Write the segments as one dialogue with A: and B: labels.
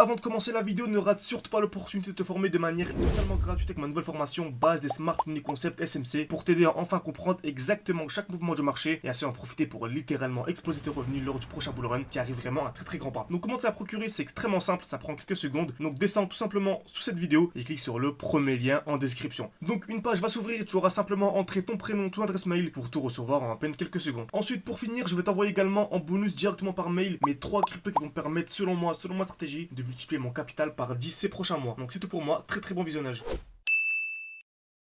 A: avant de commencer la vidéo, ne rate surtout pas l'opportunité de te former de manière totalement gratuite avec ma nouvelle formation base des Smart Money Concept SMC pour t'aider à enfin comprendre exactement chaque mouvement du marché et ainsi en profiter pour littéralement exploser tes revenus lors du prochain bull run qui arrive vraiment à très grand pas. Donc comment te la procurer, c'est extrêmement simple, ça prend quelques secondes. Donc descends tout simplement sous cette vidéo et clique sur le premier lien en description. Donc une page va s'ouvrir et tu auras simplement entré ton prénom, ton adresse mail pour tout recevoir en à peine quelques secondes. Ensuite, pour finir, je vais t'envoyer également en bonus directement par mail mes 3 cryptos qui vont me permettre selon moi, selon ma stratégie, de multiplier mon capital par 10 ces prochains mois. Donc c'est tout pour moi, très bon visionnage.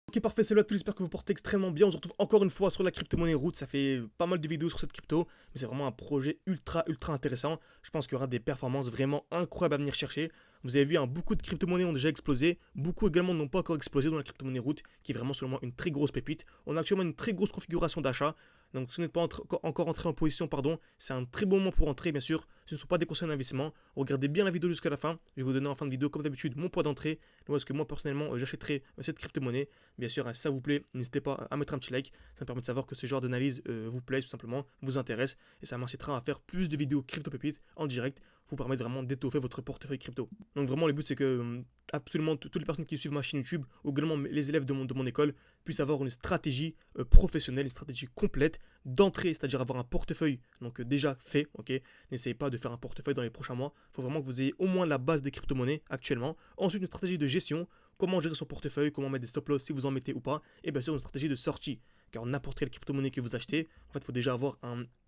A: Ok, parfait, salut à tous, j'espère que vous portez extrêmement bien. On se retrouve encore une fois sur la crypto-monnaie Root. Ça fait pas mal de vidéos sur cette crypto, mais c'est vraiment un projet ultra intéressant. Je pense qu'il y aura des performances vraiment incroyables à venir chercher. Vous avez vu, beaucoup de crypto-monnaies ont déjà explosé. Beaucoup également n'ont pas encore explosé dans la crypto-monnaie Root, qui est vraiment seulement une très grosse pépite. On a actuellement une très grosse configuration d'achat. Donc si vous n'êtes pas encore entré en position, c'est un très bon moment pour entrer, bien sûr. Ce ne sont pas des conseils d'investissement. Regardez bien la vidéo jusqu'à la fin. Je vais vous donner en fin de vidéo, comme d'habitude, mon poids d'entrée. Où est-ce que moi, personnellement, j'achèterai cette crypto-monnaie. Bien sûr, si ça vous plaît, n'hésitez pas à mettre un petit like. Ça me permet de savoir que ce genre d'analyse vous plaît, tout simplement, vous intéresse. Et ça m'incitera à faire plus de vidéos crypto-pépites en direct. Vous permettre vraiment d'étoffer votre portefeuille crypto. Donc vraiment, le but, c'est que absolument toutes les personnes qui suivent ma chaîne YouTube, ou également les élèves de mon école, puissent avoir une stratégie professionnelle, une stratégie complète d'entrée, c'est-à-dire avoir un portefeuille donc déjà fait. Ok, n'essayez pas de faire un portefeuille dans les prochains mois. Il faut vraiment que vous ayez au moins la base des crypto-monnaies actuellement. Ensuite, une stratégie de gestion, comment gérer son portefeuille, comment mettre des stop-loss si vous en mettez ou pas, et bien sûr une stratégie de sortie. Car n'importe quelle crypto-monnaie que vous achetez, en fait, il faut déjà avoir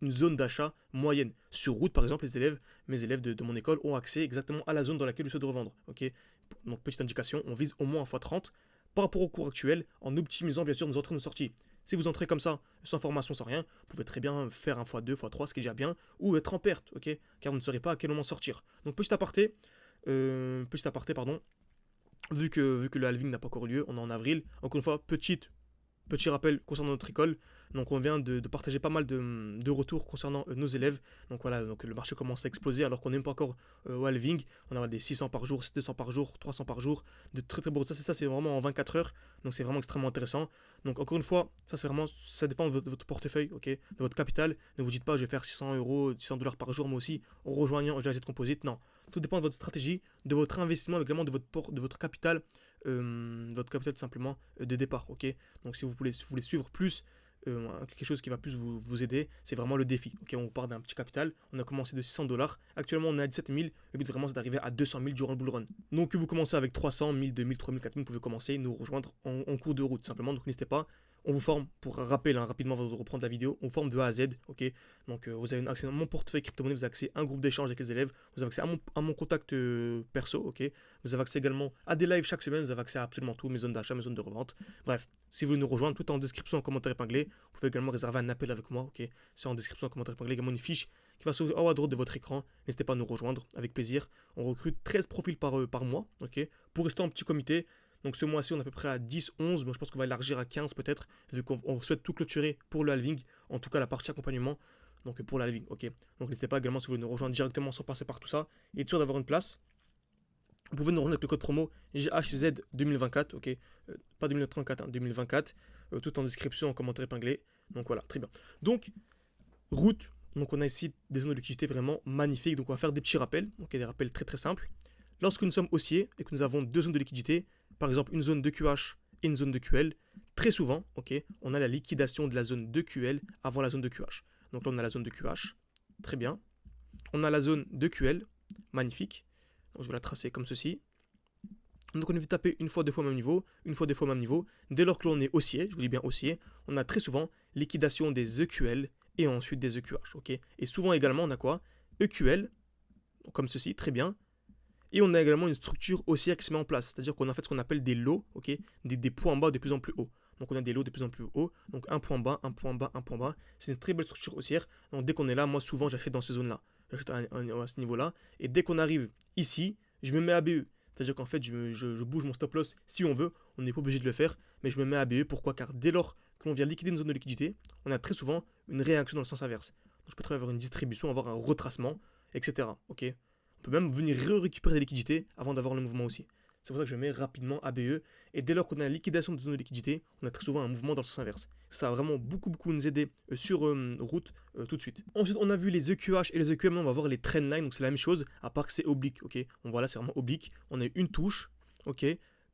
A: une zone d'achat moyenne. Sur Root, par exemple, mes élèves de mon école ont accès exactement à la zone dans laquelle je souhaite revendre. Ok, donc petite indication, on vise au moins 1x30 par rapport au cours actuel, en optimisant bien sûr nos entrées et nos sorties. Si vous entrez comme ça, sans formation, sans rien, vous pouvez très bien faire un x2, x3, ce qui est déjà bien, ou être en perte, ok, car vous ne saurez pas à quel moment sortir. Donc petit aparté, pardon, vu que le halving n'a pas encore eu lieu, on est en avril. Encore une fois, petit rappel concernant notre école. Donc on vient de partager pas mal de retours concernant nos élèves. Donc voilà, donc le marché commence à exploser alors qu'on n'est pas encore au halving. On a des 600 par jour, 200 par jour, 300 par jour, de très beaux. Ça c'est vraiment en 24 heures. Donc c'est vraiment extrêmement intéressant. Donc encore une fois, ça dépend de votre portefeuille, ok, de votre capital. Ne vous dites pas je vais faire 600 euros, 600 dollars par jour moi aussi en rejoignant GZ Composite. Non, tout dépend de votre stratégie, de votre investissement, mais également de votre capital. Votre capital tout simplement de départ, ok. Donc si vous voulez suivre plus quelque chose qui va plus vous aider, c'est vraiment le défi. Ok, on part d'un petit capital, on a commencé de 600 dollars, actuellement on est à 17 000, le but vraiment c'est d'arriver à 200 000 durant le bull run. Donc que vous commencez avec 300, 1000, 2000, 3000, 4000, vous pouvez commencer nous rejoindre en cours de route simplement, donc n'hésitez pas. On vous forme, pour rappel rapidement avant de reprendre la vidéo, on forme de A à Z, ok. Donc vous avez accès à mon portefeuille crypto-monnaie, vous avez accès à un groupe d'échange avec les élèves, vous avez accès à mon contact perso, ok. Vous avez accès également à des lives chaque semaine, vous avez accès à absolument tout, mes zones d'achat, mes zones de revente. Bref, si vous voulez nous rejoindre, tout est en description, en commentaire épinglé. Vous pouvez également réserver un appel avec moi, ok. C'est en description, en commentaire épinglé, également une fiche qui va s'ouvrir en haut à droite de votre écran. N'hésitez pas à nous rejoindre, avec plaisir. On recrute 13 profils par mois, ok, pour rester en petit comité. Donc ce mois-ci, on est à peu près à 10, 11. Moi, je pense qu'on va élargir à 15 peut-être, vu qu'on souhaite tout clôturer pour le halving, en tout cas la partie accompagnement. Donc pour le halving, ok. Donc n'hésitez pas également si vous voulez nous rejoindre directement sans passer par tout ça et être sûr d'avoir une place. Vous pouvez nous rejoindre avec le code promo GHZ 2024, ok, pas 2034, hein, 2024, tout en description, en commentaire épinglé. Donc voilà, très bien. Donc, route, donc on a ici des zones de liquidité vraiment magnifiques. Donc on va faire des petits rappels, donc des rappels très simples. Lorsque nous sommes haussiers et que nous avons deux zones de liquidité, par exemple une zone de QH et une zone de QL, très souvent, ok, on a la liquidation de la zone de QL avant la zone de QH. Donc là on a la zone de QH, très bien. On a la zone de QL, magnifique. Donc je vais la tracer comme ceci. Donc on va taper une fois, deux fois au même niveau, une fois, deux fois au même niveau. Dès lors que l'on est haussier, je vous dis bien haussier, on a très souvent liquidation des EQL et ensuite des EQH, ok. Et souvent également on a quoi? EQL, comme ceci, très bien. Et on a également une structure haussière qui se met en place, c'est-à-dire qu'on a fait ce qu'on appelle des lots, ok, des points bas de plus en plus hauts. Donc on a des lots de plus en plus hauts, donc un point bas, un point bas, un point bas. C'est une très belle structure haussière. Donc dès qu'on est là, moi souvent j'achète dans ces zones-là. J'achète à ce niveau-là. Et dès qu'on arrive ici, je me mets à BE. C'est-à-dire qu'en fait, je bouge mon stop loss si on veut. On n'est pas obligé de le faire, mais je me mets à BE. Pourquoi? Car dès lors que l'on vient liquider une zone de liquidité, on a très souvent une réaction dans le sens inverse. Donc je peux très bien avoir une distribution, avoir un retracement, etc. Ok, on peut même venir récupérer des liquidités avant d'avoir le mouvement aussi. C'est pour ça que je mets rapidement ABE. Et dès lors qu'on a la liquidation de zone de liquidité, on a très souvent un mouvement dans le sens inverse. Ça va vraiment beaucoup nous aider sur route tout de suite. Ensuite, on a vu les EQH et les EQM. Maintenant, on va voir les trendlines. Donc c'est la même chose, à part que c'est oblique. Ok, on voit là, c'est vraiment oblique. On a une touche. Ok,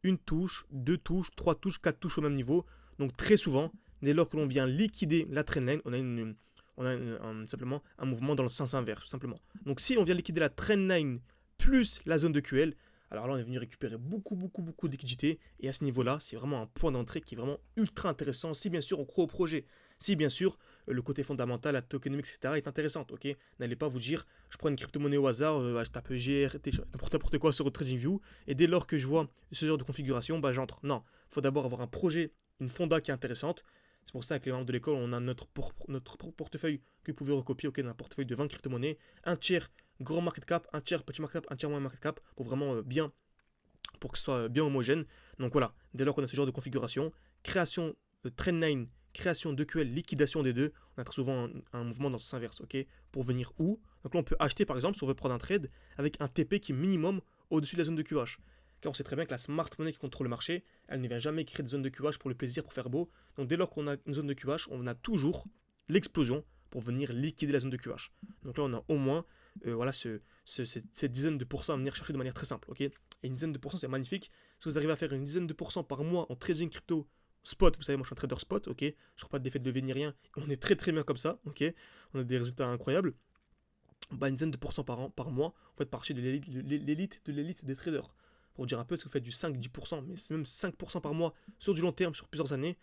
A: une touche, deux touches, trois touches, quatre touches au même niveau. Donc très souvent, dès lors que l'on vient liquider la trendline, on a simplement un mouvement dans le sens inverse, tout simplement. Donc si on vient liquider la trendline plus la zone de QL, alors là on est venu récupérer beaucoup de liquidité. Et à ce niveau-là, c'est vraiment un point d'entrée qui est vraiment ultra intéressant si bien sûr on croit au projet. Si bien sûr le côté fondamental, la tokenomics, etc. est intéressante. Ok, n'allez pas vous dire je prends une crypto-monnaie au hasard, je tape GRT, n'importe quoi sur TradingView, et dès lors que je vois ce genre de configuration, bah j'entre. Non, il faut d'abord avoir un projet, une fonda qui est intéressante. C'est pour ça que les membres de l'école, on a notre portefeuille que vous pouvez recopier. Ok, un portefeuille de 20 crypto-monnaies, un tiers grand market cap, un tiers petit market cap, un tiers moyen market cap, pour vraiment pour que ce soit bien homogène. Donc voilà, dès lors qu'on a ce genre de configuration, création de trendline, création de QL, liquidation des deux, on a très souvent un mouvement dans le sens inverse. Ok, pour venir où? Donc là, on peut acheter par exemple, si on veut prendre un trade, avec un TP qui est minimum au-dessus de la zone de QH. Car on sait très bien que la smart money qui contrôle le marché, elle ne vient jamais créer de zone de QH pour le plaisir, pour faire beau. Donc dès lors qu'on a une zone de QH, on a toujours l'explosion pour venir liquider la zone de QH. Donc là, on a au moins voilà, cette dizaine de pourcents à venir chercher de manière très simple. Okay, et une dizaine de pourcents, c'est magnifique. Si vous arrivez à faire une dizaine de pourcents par mois en trading crypto spot, vous savez, moi je suis un trader spot, ok, je ne ferai pas d'effet de levier ni rien. On est très bien comme ça, ok, on a des résultats incroyables. Bah, une dizaine de pourcents par mois, vous faites partie de l'élite des traders. Pour dire un peu, si vous faites du 5-10%, mais même 5% par mois sur du long terme, sur plusieurs années,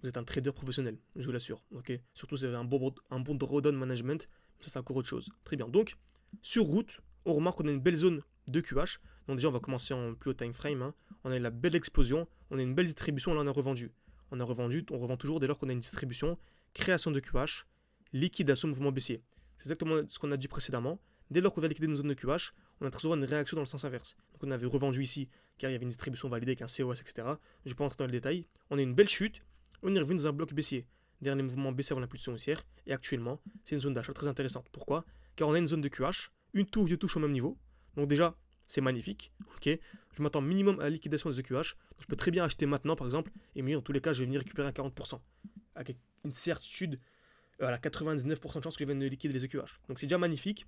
A: vous êtes un trader professionnel, je vous l'assure. Ok, surtout si vous avez un bon drawdown management, ça c'est encore autre chose. Très bien. Donc, sur route, on remarque qu'on a une belle zone de QH. Donc déjà, on va commencer en plus haut time frame. Hein. On a la belle explosion, on a une belle distribution, là on a revendu. On revend toujours dès lors qu'on a une distribution, création de QH, liquidation, mouvement baissier. C'est exactement ce qu'on a dit précédemment. Dès lors qu'on va liquider une zone de QH, on a très souvent une réaction dans le sens inverse. Donc on avait revendu ici, car il y avait une distribution validée avec un COS, etc. Je ne vais pas entrer dans le détail. On a une belle chute, on est revenu dans un bloc baissier. Dernier mouvement baissier avant l'impulsion haussière, et actuellement, c'est une zone d'achat très intéressante. Pourquoi? Car on a une zone de QH, une touche, deux touches au même niveau. Donc déjà, c'est magnifique. Ok, je m'attends minimum à la liquidation des EQH. Donc je peux très bien acheter maintenant, par exemple, et me dans tous les cas, je vais venir récupérer à 40%. Avec une certitude, à 99% de chance que je vienne de liquider les EQH. Donc c'est déjà magnifique.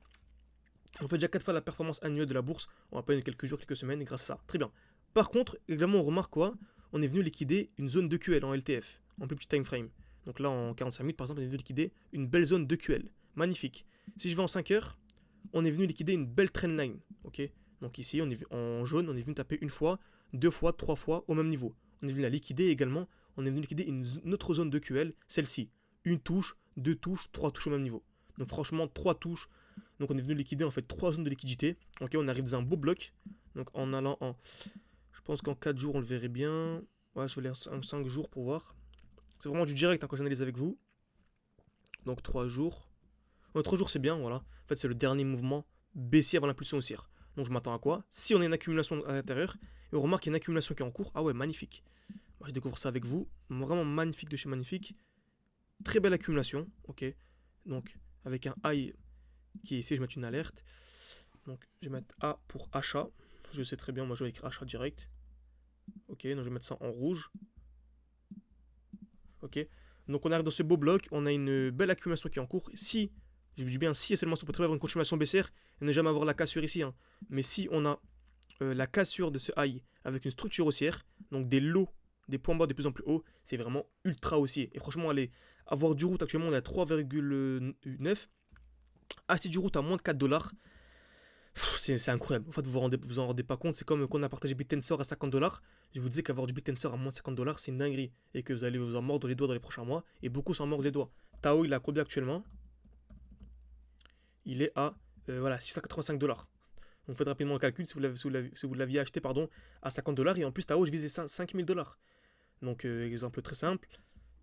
A: On fait déjà 4 fois la performance annuelle de la bourse en à peine quelques jours, quelques semaines, et grâce à ça. Très bien. Par contre, également, on remarque quoi? On est venu liquider une zone de QL en LTF, en plus petit time frame. Donc là, en 45 minutes, par exemple, on est venu liquider une belle zone de QL. Magnifique. Si je vais en 5 heures, on est venu liquider une belle trendline. Ok, donc ici, on est en jaune, on est venu taper une fois, deux fois, trois fois au même niveau. On est venu la liquider également. On est venu liquider une autre zone de QL, celle-ci. Une touche, deux touches, trois touches au même niveau. Donc franchement, trois touches. Donc on est venu liquider en fait trois zones de liquidité. Ok, on arrive dans un beau bloc. Donc en allant en... Je pense qu'en 4 jours, on le verrait bien. Ouais, je vais aller 5 jours pour voir. C'est vraiment du direct hein, quand j'analyse avec vous. Donc 3 jours. Ouais, 3 jours, c'est bien, voilà. En fait, c'est le dernier mouvement baissier avant l'impulsion haussière. Donc je m'attends à quoi? Si on a une accumulation à l'intérieur, et on remarque qu'il y a une accumulation qui est en cours, ah ouais, magnifique. Moi, je découvre ça avec vous. Vraiment magnifique de chez magnifique. Très belle accumulation, ok. Donc, avec un high qui est ici, je vais mettre une alerte. Donc, je vais mettre A pour achat. Je sais très bien, moi, je vais écrire achat direct. Ok, donc je vais mettre ça en rouge. Ok, donc on arrive dans ce beau bloc, on a une belle accumulation qui est en cours. Si, je vous dis bien si et seulement si on peut trouver une continuation baissière et ne jamais avoir la cassure ici. Hein. Mais si on a la cassure de ce high avec une structure haussière, donc des lots, des points bas de plus en plus hauts, c'est vraiment ultra haussier. Et franchement, allez, avoir du route actuellement, on est à 3,9. Acheter du route à moins de 4 dollars, c'est incroyable. En fait, vous vous en rendez pas compte. C'est comme quand on a partagé BitTensor à 50 dollars. Je vous disais qu'avoir du BitTensor à moins de 50 dollars, c'est une dinguerie. Et que vous allez vous en mordre les doigts dans les prochains mois. Et beaucoup s'en mordent les doigts. Tao, il a combien actuellement? Il est à voilà, 685 dollars. Donc faites rapidement le calcul si vous l'aviez acheté pardon, à 50 dollars. Et en plus, Tao, je visais 5000 dollars. Donc, exemple très simple.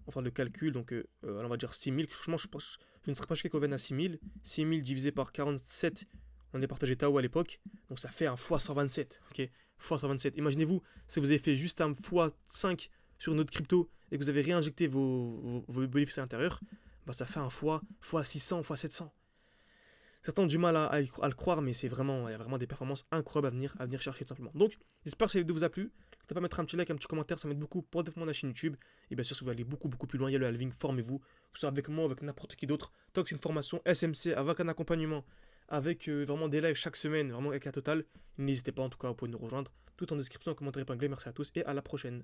A: Enfin, le calcul, donc on va dire 6000. Franchement, je ne serais pas choqué qu'on vienne à 6000. 6000 divisé par 47. On est partagé Tao à l'époque, donc ça fait un x127, ok, x127. Imaginez-vous, si vous avez fait juste un x5 sur une autre crypto et que vous avez réinjecté vos bénéfices à l'intérieur, bah ça fait un x600, x700. Certains ont du mal à le croire, mais il y a vraiment des performances incroyables à venir chercher tout simplement. Donc, j'espère que cette vidéo vous a plu. N'hésitez pas à mettre un petit like, un petit commentaire, ça m'aide beaucoup pour développer la chaîne YouTube. Et bien sûr, si vous voulez aller beaucoup plus loin, il y a le halving, formez-vous, que ce soit avec moi ou avec n'importe qui d'autre. Tant que c'est une formation SMC avec un accompagnement, avec vraiment des lives chaque semaine, vraiment avec la totale, n'hésitez pas en tout cas, vous pouvez nous rejoindre. Tout en description, en commentaire épinglé. Merci à tous et à la prochaine.